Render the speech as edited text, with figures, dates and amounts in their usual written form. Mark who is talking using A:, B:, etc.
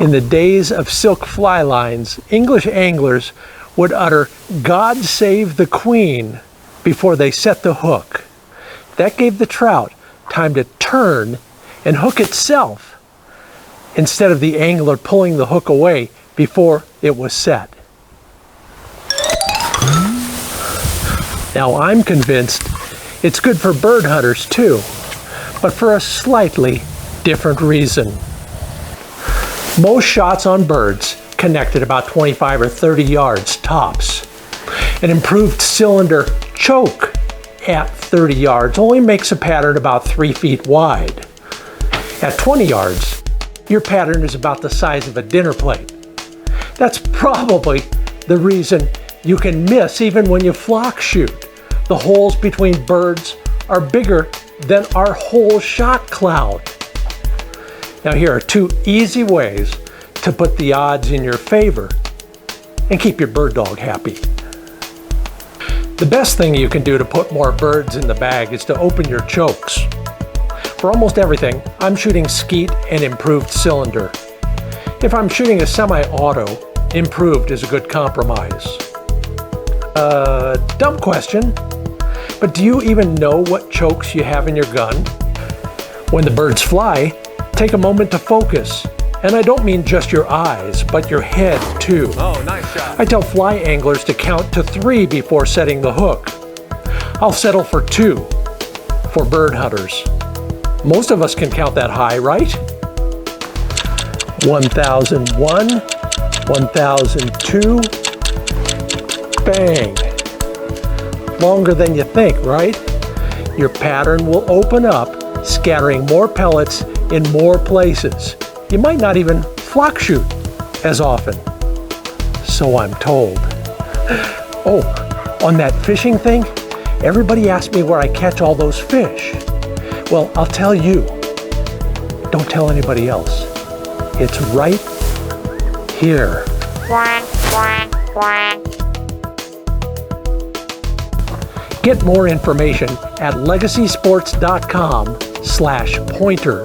A: In the days of silk fly lines, English anglers would utter, "God save the Queen," before they set the hook. That gave the trout time to turn and hook itself, instead of the angler pulling the hook away before it was set. Now I'm convinced it's good for bird hunters too, but for a slightly different reason. Most shots on birds connect at about 25 or 30 yards tops. An improved cylinder choke at 30 yards only makes a pattern about 3 feet wide. At 20 yards, your pattern is about the size of a dinner plate. That's probably the reason you can miss even when you flock shoot. The holes between birds are bigger than our whole shot cloud. Now here are 2 easy ways to put the odds in your favor and keep your bird dog happy. The best thing you can do to put more birds in the bag is to open your chokes. For almost everything, I'm shooting skeet and improved cylinder. If I'm shooting a semi-auto, improved is a good compromise. Dumb question, but do you even know what chokes you have in your gun? When the birds fly, take a moment to focus. And I don't mean just your eyes, but your head too.
B: Oh, nice shot.
A: I tell fly anglers to count to 3 before setting the hook. I'll settle for 2 for bird hunters. Most of us can count that high, right? 1001, 1002, bang. Longer than you think, right? Your pattern will open up, scattering more pellets in more places. You might not even flock shoot as often. So I'm told. Oh, on that fishing thing, everybody asks me where I catch all those fish. Well, I'll tell you. Don't tell anybody else. It's right here. Get more information at legacysports.com/pointer.